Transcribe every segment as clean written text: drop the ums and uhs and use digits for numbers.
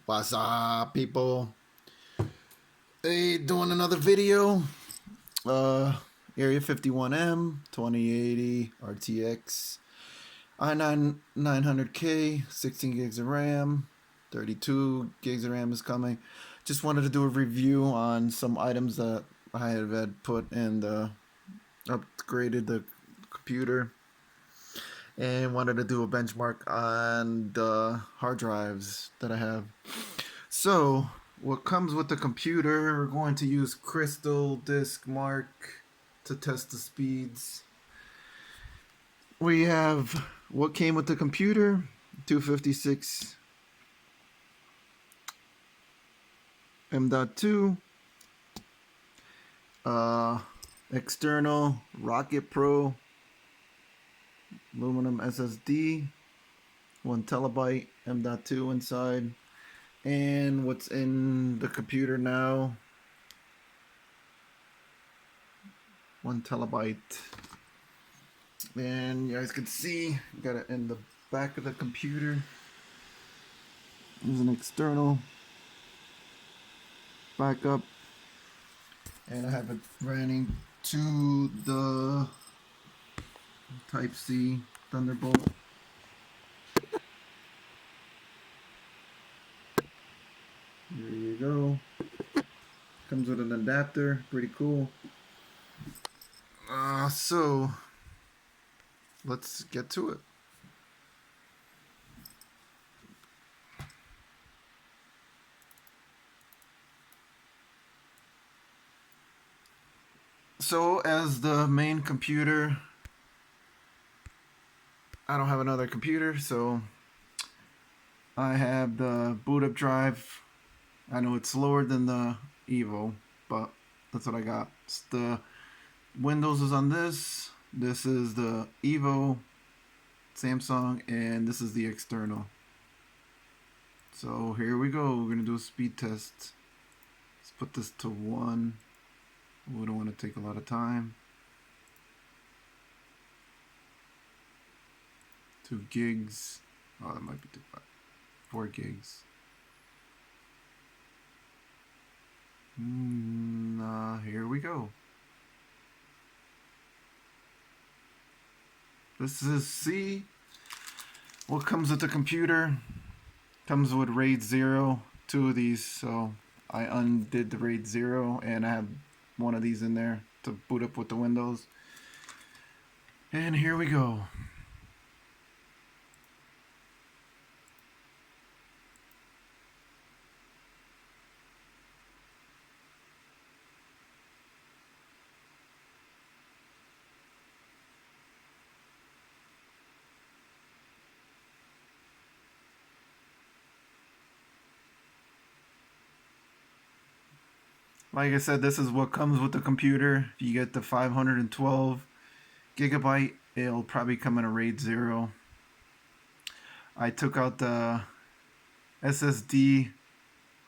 What's up, people? Hey, doing another video. Area 51M 2080 RTX i9-9900k 16 gigs of RAM, 32 gigs of RAM is coming. Just wanted to do a review on some items that I had put in the upgraded the computer, and wanted to do a benchmark on the hard drives that I have. So, what comes with the computer, we're going to use Crystal Disk Mark to test the speeds. We have what came with the computer, 256 M.2, external Rocket Pro aluminum SSD, 1 terabyte M.2 inside. And what's in the computer now, 1 terabyte. And you guys can see, got it in the back of the computer. There's an external backup, and I have it running to the Type-C Thunderbolt. There you go. Comes with an adapter, pretty cool. So let's get to it. So as the main computer, I don't have another computer, so I have the boot up drive. I know it's slower than the Evo, but that's what I got. The Windows is on this. This is the Evo Samsung, and this is the external. So here we go. We're gonna do a speed test. Let's put this to 1. We don't want to take a lot of time. 2 gigs. Oh, that might be too fast. 4 gigs. Here we go. This is C. What comes with the computer? Comes with RAID 0, 2 of these. So I undid the RAID 0, and I have one of these in there to boot up with the Windows. And here we go. Like I said, this is what comes with the computer. If you get the 512 gigabyte, it'll probably come in a RAID 0. I took out the SSD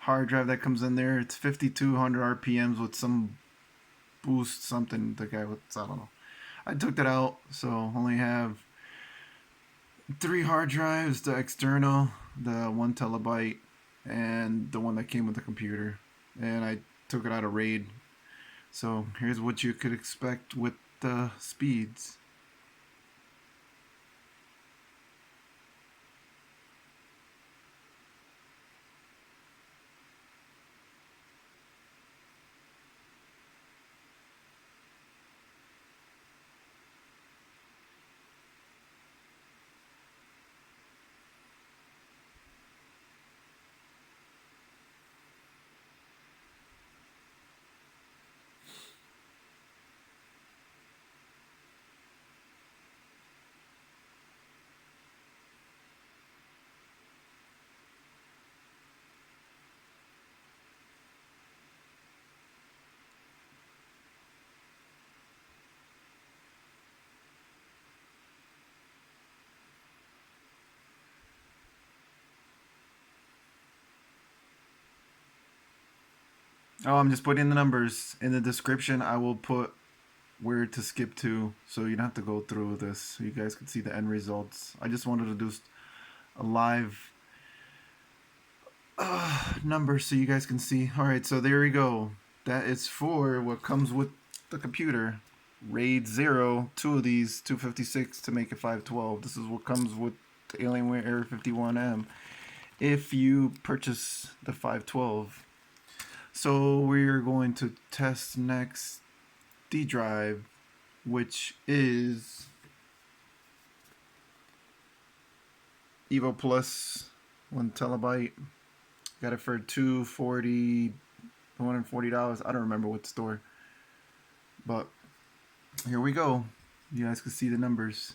hard drive that comes in there. It's 5200 RPMs with some boost, something the guy with, I don't know. I took that out, so only have 3 hard drives, the external, the 1 terabyte, and the one that came with the computer. And I took it out of RAID. So here's what you could expect with the speeds. Oh, I'm just putting the numbers in the description. I will put where to skip to, so you don't have to go through this, so you guys can see the end results. I just wanted to do a live numbers so you guys can see. Alright, so there we go. That is for what comes with the computer. RAID 0, two of these, 256 to make it 512. This is what comes with the Alienware Area 51M if you purchase the 512. So we're going to test next D drive, which is Evo Plus 1 terabyte. Got it for $240. I don't remember what store. But here we go. You guys can see the numbers.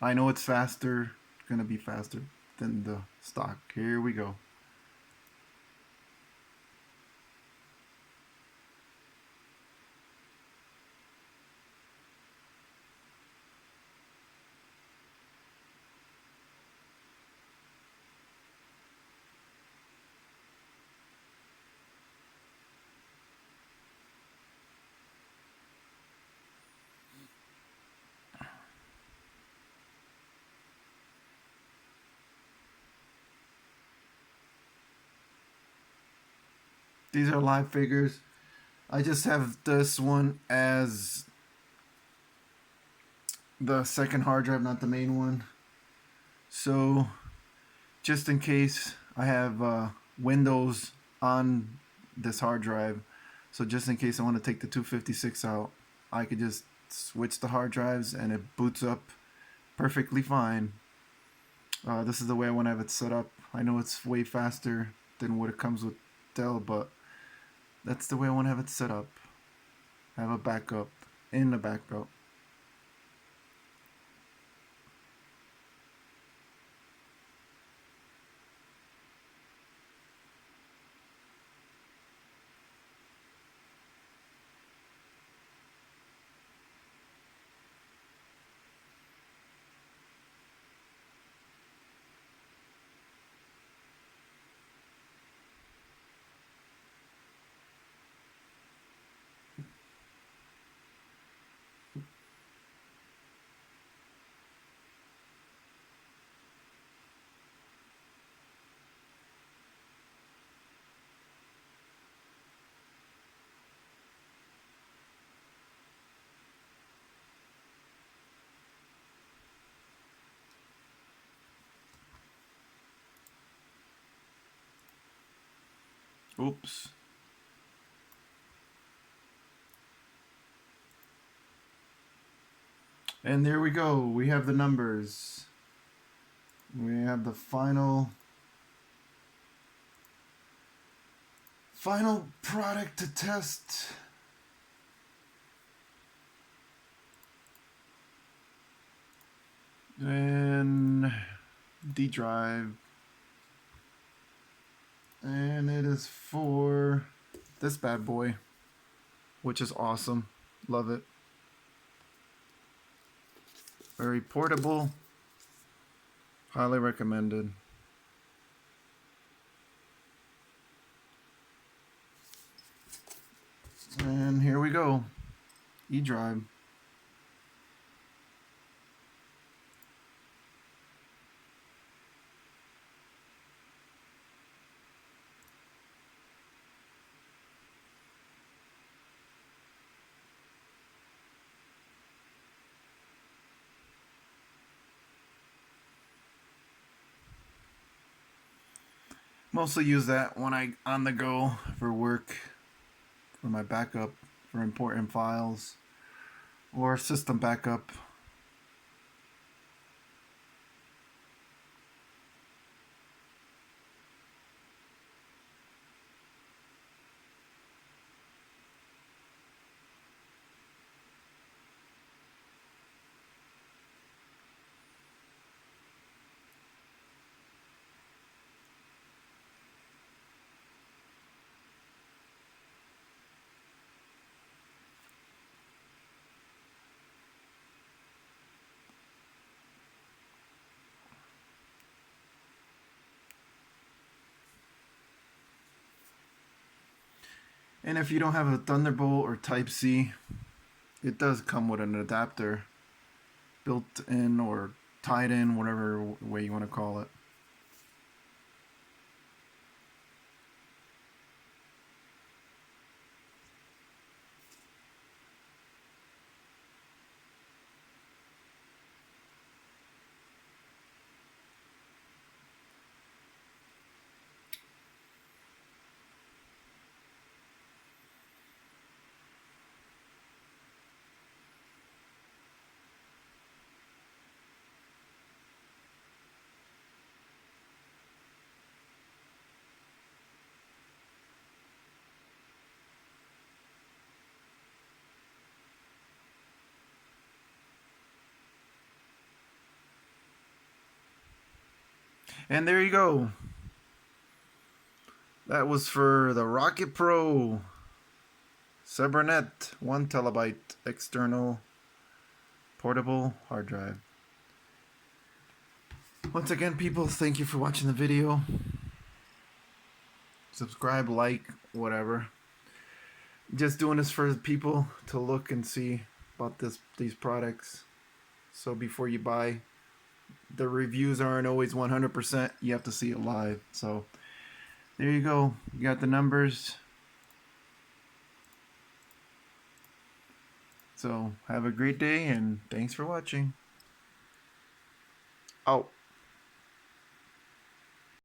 I know it's faster. It's gonna be faster than the stock. Here we go. These are live figures. I just have this one as the second hard drive, not the main one. So, just in case, I have Windows on this hard drive. So just in case I want to take the 256 out, I could just switch the hard drives and it boots up perfectly fine. This is the way I want to have it set up. I know it's way faster than what it comes with Dell, but that's the way I want to have it set up. I have a backup in the backup. Oops. And there we go. We have the numbers. We have the final product to test. And D drive. And it is for this bad boy, which is awesome. Love it. Very portable. Highly recommended. And here we go. E-Drive. Mostly use that when I on the go for work, for my backup, for important files, or system backup. And if you don't have a Thunderbolt or Type-C, it does come with an adapter built in or tied in, whatever way you want to call it. And there you go. That was for the Rocket Pro Sabrent 1 terabyte external portable hard drive. Once again, people, thank you for watching the video. Subscribe, like, whatever. Just doing this for people to look and see about these products. So before you buy, the reviews aren't always 100%. You have to see it live. So there you go. You got the numbers. So have a great day and thanks for watching. Out.